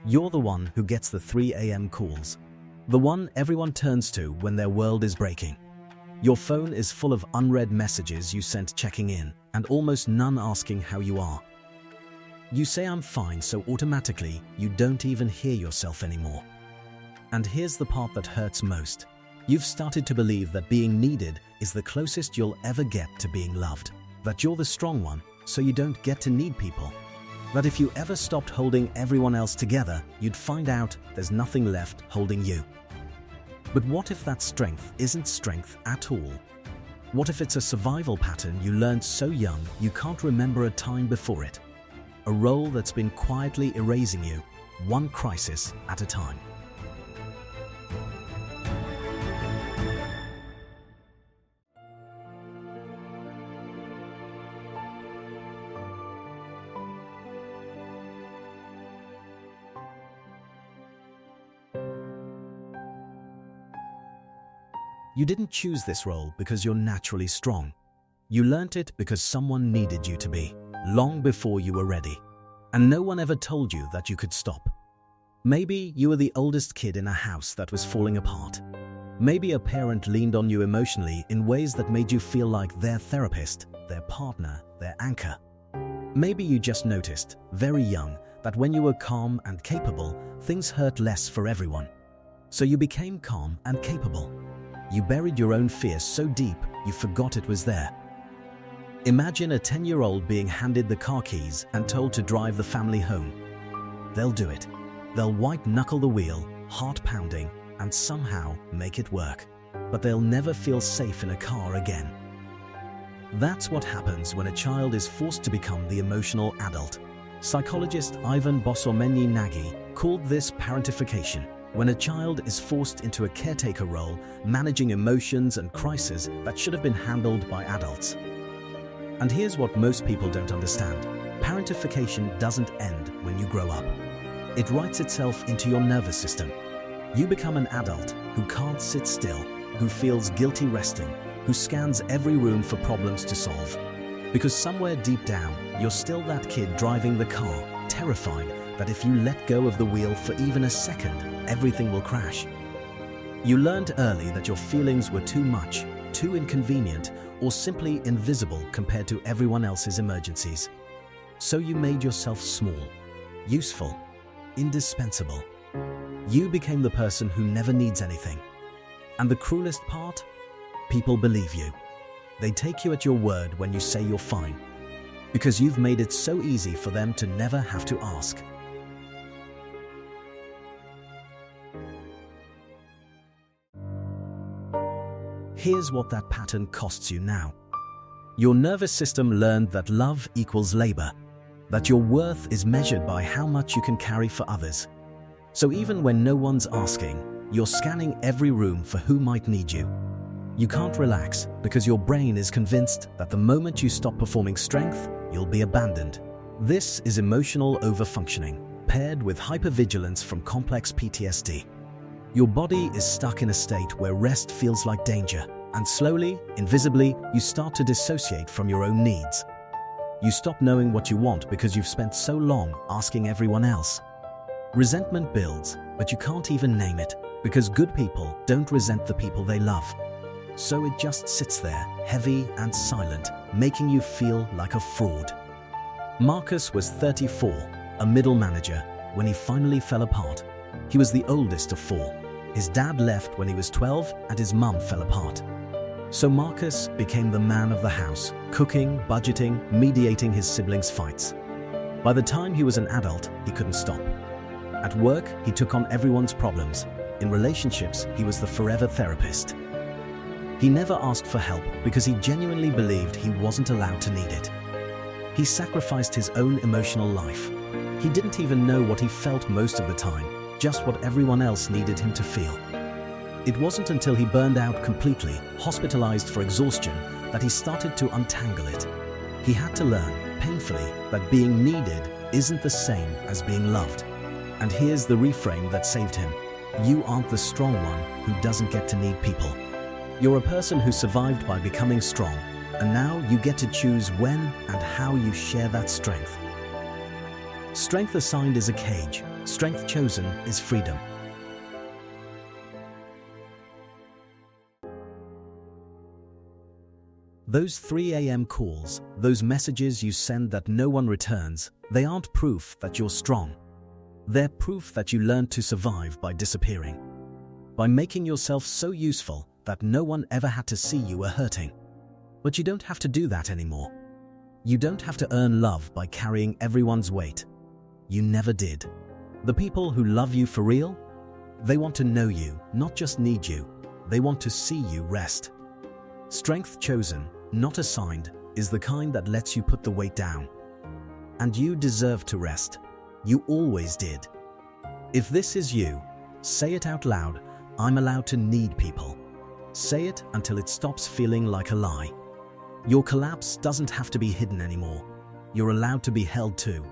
You're the one who gets the 3 a.m. calls. The one everyone turns to when their world is breaking. Your phone is full of unread messages you sent checking in, and almost none asking how you are. You say I'm fine, so automatically you don't even hear yourself anymore. And here's the part that hurts most. You've started to believe that being needed is the closest you'll ever get to being loved. That you're the strong one, so you don't get to need people. That if you ever stopped holding everyone else together, you'd find out there's nothing left holding you. But what if that strength isn't strength at all? What if it's a survival pattern you learned so young you can't remember a time before it? A role that's been quietly erasing you, one crisis at a time. You didn't choose this role because you're naturally strong. You learnt it because someone needed you to be, long before you were ready. And no one ever told you that you could stop. Maybe you were the oldest kid in a house that was falling apart. Maybe a parent leaned on you emotionally in ways that made you feel like their therapist, their partner, their anchor. Maybe you just noticed, very young, that when you were calm and capable, things hurt less for everyone. So you became calm and capable. You buried your own fear so deep you forgot it was there. Imagine a 10-year-old being handed the car keys and told to drive the family home. They'll do it. They'll white-knuckle the wheel, heart pounding, and somehow make it work. But they'll never feel safe in a car again. That's what happens when a child is forced to become the emotional adult. Psychologist Ivan Bosormenyi-Nagy called this parentification. When a child is forced into a caretaker role, managing emotions and crises that should have been handled by adults. And here's what most people don't understand. Parentification doesn't end when you grow up. It writes itself into your nervous system. You become an adult who can't sit still, who feels guilty resting, who scans every room for problems to solve. Because somewhere deep down, you're still that kid driving the car, terrified that if you let go of the wheel for even a second, everything will crash. You learned early that your feelings were too much, too inconvenient, or simply invisible compared to everyone else's emergencies. So you made yourself small, useful, indispensable. You became the person who never needs anything. And the cruelest part? People believe you. They take you at your word when you say you're fine, because you've made it so easy for them to never have to ask. Here's what that pattern costs you now. Your nervous system learned that love equals labor, that your worth is measured by how much you can carry for others. So even when no one's asking, you're scanning every room for who might need you. You can't relax because your brain is convinced that the moment you stop performing strength, you'll be abandoned. This is emotional overfunctioning, paired with hypervigilance from complex PTSD. Your body is stuck in a state where rest feels like danger, and slowly, invisibly, you start to dissociate from your own needs. You stop knowing what you want because you've spent so long asking everyone else. Resentment builds, but you can't even name it, because good people don't resent the people they love. So it just sits there, heavy and silent, making you feel like a fraud. Marcus was 34, a middle manager, when he finally fell apart. He was the oldest of 4. His dad left when he was 12 and his mum fell apart. So Marcus became the man of the house, cooking, budgeting, mediating his siblings' fights. By the time he was an adult, he couldn't stop. At work, he took on everyone's problems. In relationships, he was the forever therapist. He never asked for help because he genuinely believed he wasn't allowed to need it. He sacrificed his own emotional life. He didn't even know what he felt most of the time, just what everyone else needed him to feel. It wasn't until he burned out completely, hospitalized for exhaustion, that he started to untangle it. He had to learn, painfully, that being needed isn't the same as being loved. And here's the reframe that saved him. You aren't the strong one who doesn't get to need people. You're a person who survived by becoming strong, and now you get to choose when and how you share that strength. Strength assigned is a cage, Strength chosen is freedom. Those 3 a.m. calls, those messages you send that no one returns, they aren't proof that you're strong. They're proof that you learned to survive by disappearing. By making yourself so useful that no one ever had to see you were hurting. But you don't have to do that anymore. You don't have to earn love by carrying everyone's weight. You never did. The people who love you for real, they want to know you, not just need you. They want to see you rest. Strength chosen, not assigned, is the kind that lets you put the weight down. And you deserve to rest. You always did. If this is you, say it out loud. I'm allowed to need people. Say it until it stops feeling like a lie. Your collapse doesn't have to be hidden anymore. You're allowed to be held too.